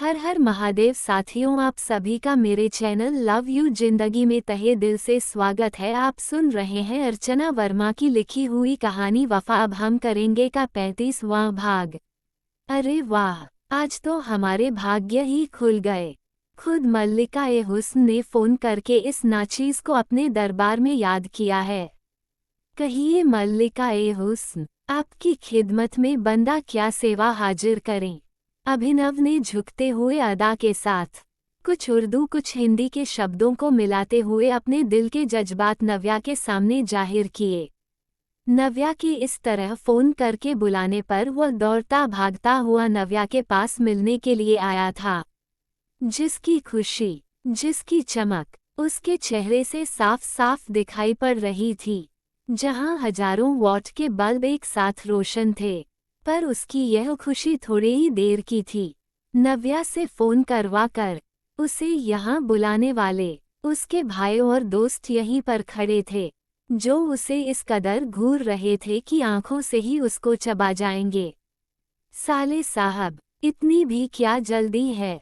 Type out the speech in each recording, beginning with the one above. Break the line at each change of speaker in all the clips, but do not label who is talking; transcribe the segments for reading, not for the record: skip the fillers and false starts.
हर हर महादेव साथियों, आप सभी का मेरे चैनल लव यू जिंदगी में तहे दिल से स्वागत है। आप सुन रहे हैं अर्चना वर्मा की लिखी हुई कहानी वफा। अब हम करेंगे का 35वां भाग। अरे वाह, आज तो हमारे भाग्य ही खुल गए। खुद मल्लिका ए हुस्न ने फोन करके इस नाचीज को अपने दरबार में याद किया है। कहिए मल्लिका ए हुस्न, आपकी खिदमत में बंदा क्या सेवा हाजिर करें। अभिनव ने झुकते हुए अदा के साथ कुछ उर्दू कुछ हिंदी के शब्दों को मिलाते हुए अपने दिल के जज्बात नव्या के सामने जाहिर किए। नव्या की इस तरह फोन करके बुलाने पर वह दौड़ता भागता हुआ नव्या के पास मिलने के लिए आया था। जिसकी खुशी, जिसकी चमक उसके चेहरे से साफ साफ दिखाई पड़ रही थी। जहां हजारों वॉट के बल्ब एक साथ रोशन थे, पर उसकी यह खुशी थोड़ी ही देर की थी। नव्या से फोन करवा कर उसे यहाँ बुलाने वाले उसके भाई और दोस्त यहीं पर खड़े थे, जो उसे इस कदर घूर रहे थे कि आंखों से ही उसको चबा जाएंगे। साले साहब, इतनी भी क्या जल्दी है?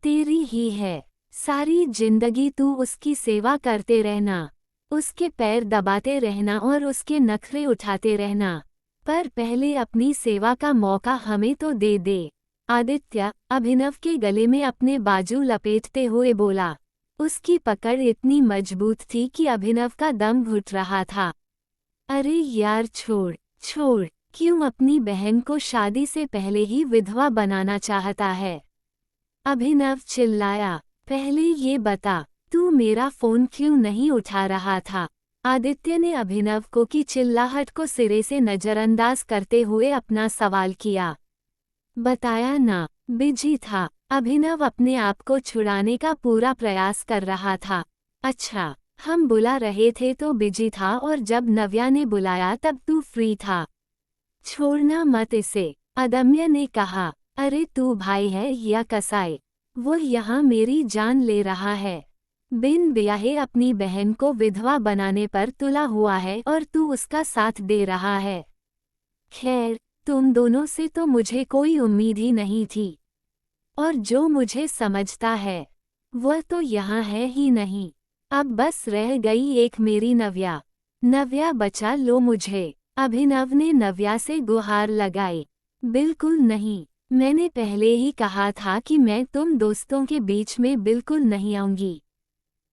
तेरी ही है, सारी जिंदगी तू उसकी सेवा करते रहना, उसके पैर दबाते रहना और उसके नखरे उठाते रहना, पर पहले अपनी सेवा का मौका हमें तो दे दे। आदित्य अभिनव के गले में अपने बाजू लपेटते हुए बोला। उसकी पकड़ इतनी मजबूत थी कि अभिनव का दम घुट रहा था। अरे यार छोड़ छोड़, क्यों अपनी बहन को शादी से पहले ही विधवा बनाना चाहता है? अभिनव चिल्लाया। पहले ये बता, तू मेरा फोन क्यों नहीं उठा रहा था? आदित्य ने अभिनव को की चिल्लाहट को सिरे से नजरअंदाज करते हुए अपना सवाल किया। बताया ना, बिजी था। अभिनव अपने आप को छुड़ाने का पूरा प्रयास कर रहा था। अच्छा, हम बुला रहे थे तो बिजी था, और जब नव्या ने बुलाया तब तू फ्री था। छोड़ना मत इसे, अदम्य ने कहा। अरे तू भाई है या कसाई? वो यहाँ मेरी जान ले रहा है। बिन ब्याहे अपनी बहन को विधवा बनाने पर तुला हुआ है और तू उसका साथ दे रहा है। खैर, तुम दोनों से तो मुझे कोई उम्मीद ही नहीं थी, और जो मुझे समझता है वह तो यहाँ है ही नहीं। अब बस रह गई एक मेरी नव्या। नव्या बचा लो मुझे। अभिनव ने नव्या से गुहार लगाई। बिल्कुल नहीं, मैंने पहले ही कहा था कि मैं तुम दोस्तों के बीच में बिल्कुल नहीं आऊंगी।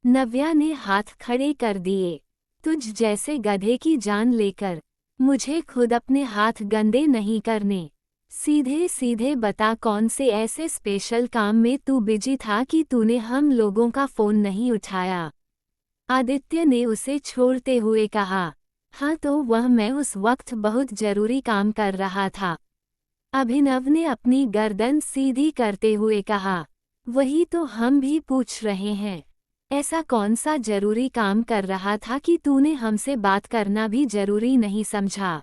नव्या ने हाथ खड़े कर दिए। तुझ जैसे गधे की जान लेकर मुझे खुद अपने हाथ गंदे नहीं करने। सीधे सीधे बता, कौन से ऐसे स्पेशल काम में तू बिजी था कि तूने हम लोगों का फोन नहीं उठाया? आदित्य ने उसे छोड़ते हुए कहा। हाँ तो वह मैं उस वक्त बहुत जरूरी काम कर रहा था। अभिनव ने अपनी गर्दन सीधी करते हुए कहा। वही तो हम भी पूछ रहे हैं, ऐसा कौन सा जरूरी काम कर रहा था कि तूने हमसे बात करना भी जरूरी नहीं समझा?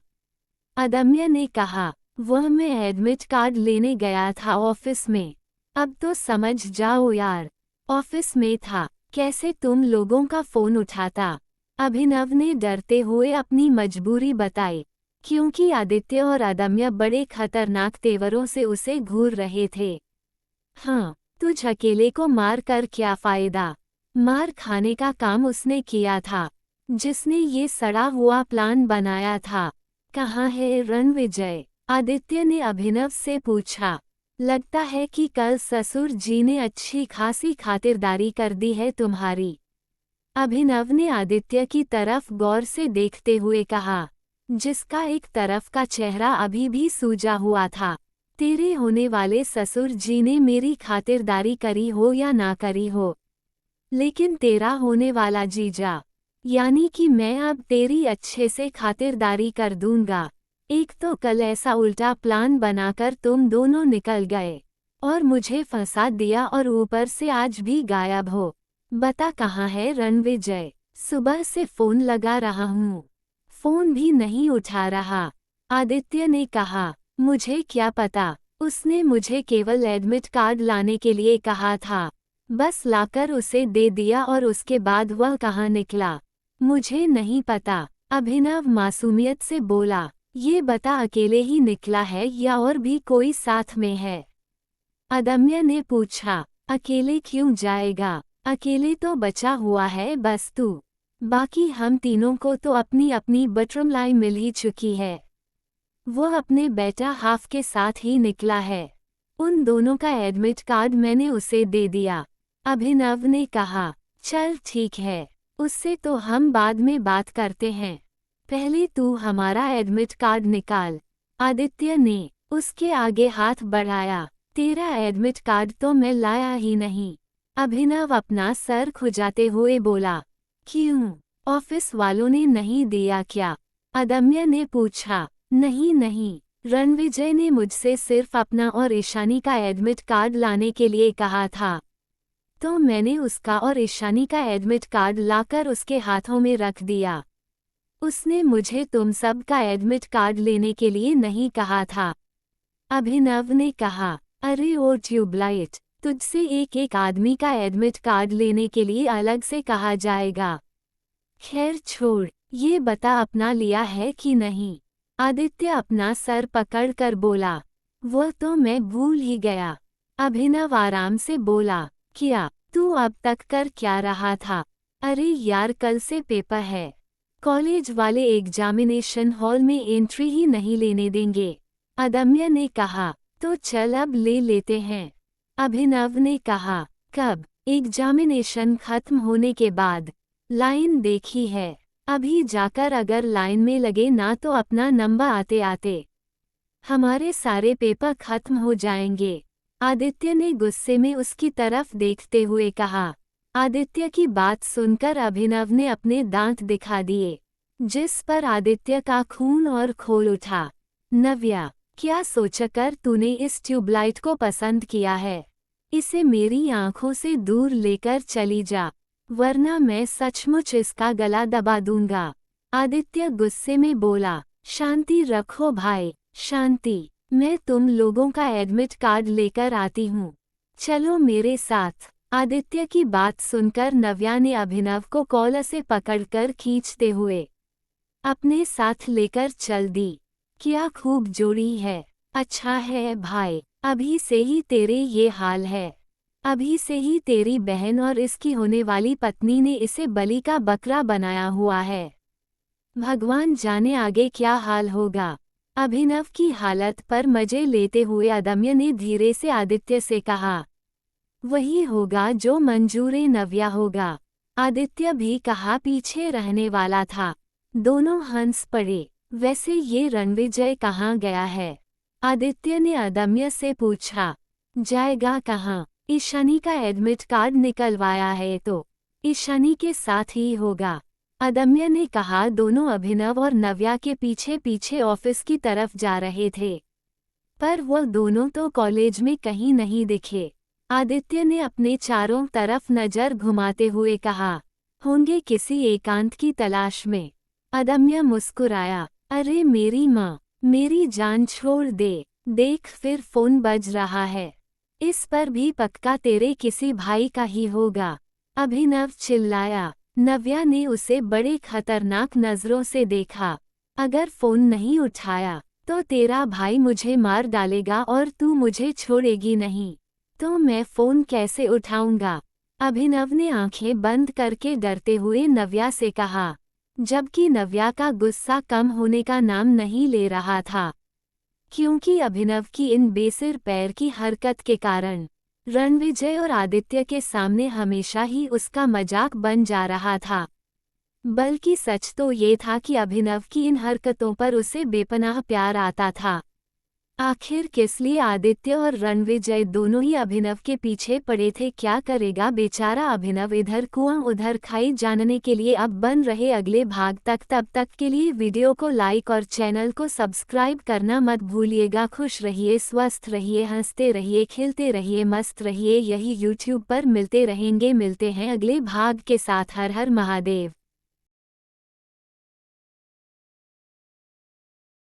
अदम्य ने कहा। वह मैं एडमिट कार्ड लेने गया था ऑफिस में। अब तो समझ जाओ यार, ऑफिस में था, कैसे तुम लोगों का फोन उठाता? अभिनव ने डरते हुए अपनी मजबूरी बताई, क्योंकि आदित्य और अदम्य बड़े खतरनाक तेवरों से उसे घूर रहे थे। हाँ, तुझ अकेले को मार कर क्या फायदा? मार खाने का काम उसने किया था, जिसने ये सड़ा हुआ प्लान बनाया था। कहाँ है रणविजय? आदित्य ने अभिनव से पूछा। लगता है कि कल ससुर जी ने अच्छी खासी खातिरदारी कर दी है तुम्हारी। अभिनव ने आदित्य की तरफ गौर से देखते हुए कहा, जिसका एक तरफ का चेहरा अभी भी सूजा हुआ था। तेरे होने वाले ससुर जी ने मेरी खातिरदारी करी हो या ना करी हो, लेकिन तेरा होने वाला जीजा, यानी कि मैं अब तेरी अच्छे से खातिरदारी कर दूंगा। एक तो कल ऐसा उल्टा प्लान बनाकर तुम दोनों निकल गए और मुझे फंसा दिया, और ऊपर से आज भी गायब हो। बता कहाँ है रणविजय? सुबह से फोन लगा रहा हूँ, फोन भी नहीं उठा रहा। आदित्य ने कहा। मुझे क्या पता, उसने मुझे केवल एडमिट कार्ड लाने के लिए कहा था, बस लाकर उसे दे दिया और उसके बाद वह कहाँ निकला मुझे नहीं पता। अभिनव मासूमियत से बोला। ये बता, अकेले ही निकला है या और भी कोई साथ में है? अदम्य ने पूछा। अकेले क्यों जाएगा? अकेले तो बचा हुआ है बस तू। बाकी हम तीनों को तो अपनी अपनी बटरमलाई मिल ही चुकी है। वो अपने बेटा हाफ के साथ ही निकला है। उन दोनों का एडमिट कार्ड मैंने उसे दे दिया। अभिनव ने कहा। चल ठीक है, उससे तो हम बाद में बात करते हैं। पहले तू हमारा एडमिट कार्ड निकाल। आदित्य ने उसके आगे हाथ बढ़ाया। तेरा एडमिट कार्ड तो मैं लाया ही नहीं। अभिनव अपना सर खुजाते हुए बोला। क्यों, ऑफिस वालों ने नहीं दिया क्या? अदम्य ने पूछा। नहीं नहीं, रणविजय ने मुझसे सिर्फ अपना और ईशानी का एडमिट कार्ड लाने के लिए कहा था, तो मैंने उसका और ईशानी का एडमिट कार्ड लाकर उसके हाथों में रख दिया। उसने मुझे तुम सब का एडमिट कार्ड लेने के लिए नहीं कहा था। अभिनव ने कहा। अरे ओ ट्यूबलाइट, तुझसे एक एक आदमी का एडमिट कार्ड लेने के लिए अलग से कहा जाएगा। खैर छोड़, ये बता अपना लिया है कि नहीं? आदित्य अपना सर पकड़कर बोला। वह तो मैं भूल ही गया। अभिनव आराम से बोला। क्या तू अब तक कर क्या रहा था? अरे यार, कल से पेपर है। कॉलेज वाले एग्जामिनेशन हॉल में एंट्री ही नहीं लेने देंगे। अदम्य ने कहा। तो चल अब ले लेते हैं। अभिनव ने कहा। कब? एग्जामिनेशन खत्म होने के बाद। लाइन देखी है, अभी जाकर अगर लाइन में लगे ना तो अपना नंबर आते आते हमारे सारे पेपर खत्म हो जाएंगे। आदित्य ने गुस्से में उसकी तरफ देखते हुए कहा। आदित्य की बात सुनकर अभिनव ने अपने दांत दिखा दिए, जिस पर आदित्य का खून और खोल उठा। नव्या, क्या सोचकर तूने इस ट्यूबलाइट को पसंद किया है? इसे मेरी आंखों से दूर लेकर चली जा, वरना मैं सचमुच इसका गला दबा दूंगा। आदित्य गुस्से में बोला। शांति रखो भाई, शांति। मैं तुम लोगों का एडमिट कार्ड लेकर आती हूँ, चलो मेरे साथ। आदित्य की बात सुनकर नव्या ने अभिनव को कॉलर से पकड़कर खींचते हुए अपने साथ लेकर चल दी। क्या खूब जोड़ी है। अच्छा है भाई, अभी से ही तेरे ये हाल है। अभी से ही तेरी बहन और इसकी होने वाली पत्नी ने इसे बलि का बकरा बनाया हुआ है। भगवान जाने आगे क्या हाल होगा। अभिनव की हालत पर मजे लेते हुए अदम्य ने धीरे से आदित्य से कहा। वही होगा जो मंजूरे नव्या होगा। आदित्य भी कहा पीछे रहने वाला था। दोनों हंस पड़े। वैसे ये रणविजय कहाँ गया है? आदित्य ने अदम्य से पूछा। जाएगा कहाँ? ईशानी का एडमिट कार्ड निकलवाया है तो ईशानी के साथ ही होगा, अदम्य ने कहा। दोनों अभिनव और नव्या के पीछे पीछे ऑफिस की तरफ जा रहे थे, पर वह दोनों तो कॉलेज में कहीं नहीं दिखे। आदित्य ने अपने चारों तरफ नजर घुमाते हुए कहा, होंगे किसी एकांत की तलाश में। अदम्य मुस्कुराया। अरे मेरी माँ, मेरी जान छोड़ दे, देख फिर फोन बज रहा है। इस पर भी पक्का तेरे किसी भाई का ही होगा, अभिनव चिल्लाया। नव्या ने उसे बड़े खतरनाक नजरों से देखा। अगर फोन नहीं उठाया तो तेरा भाई मुझे मार डालेगा और तू मुझे छोड़ेगी नहीं, तो मैं फोन कैसे उठाऊंगा? अभिनव ने आंखें बंद करके डरते हुए नव्या से कहा, जबकि नव्या का गुस्सा कम होने का नाम नहीं ले रहा था, क्योंकि अभिनव की इन बेसिर पैर की हरकत के कारण रणविजय और आदित्य के सामने हमेशा ही उसका मजाक बन जा रहा था। बल्कि सच तो ये था कि अभिनव की इन हरकतों पर उसे बेपनाह प्यार आता था। आखिर किस लिए आदित्य और रणविजय दोनों ही अभिनव के पीछे पड़े थे? क्या करेगा बेचारा अभिनव? इधर कुआं उधर खाई जानने के लिए अब बन रहे अगले भाग तक। तब तक के लिए वीडियो को लाइक और चैनल को सब्सक्राइब करना मत भूलिएगा। खुश रहिए, स्वस्थ रहिए, हंसते रहिए, खिलते रहिए, मस्त रहिए। यही यूट्यूब पर मिलते रहेंगे। मिलते हैं अगले भाग के साथ। हर हर महादेव।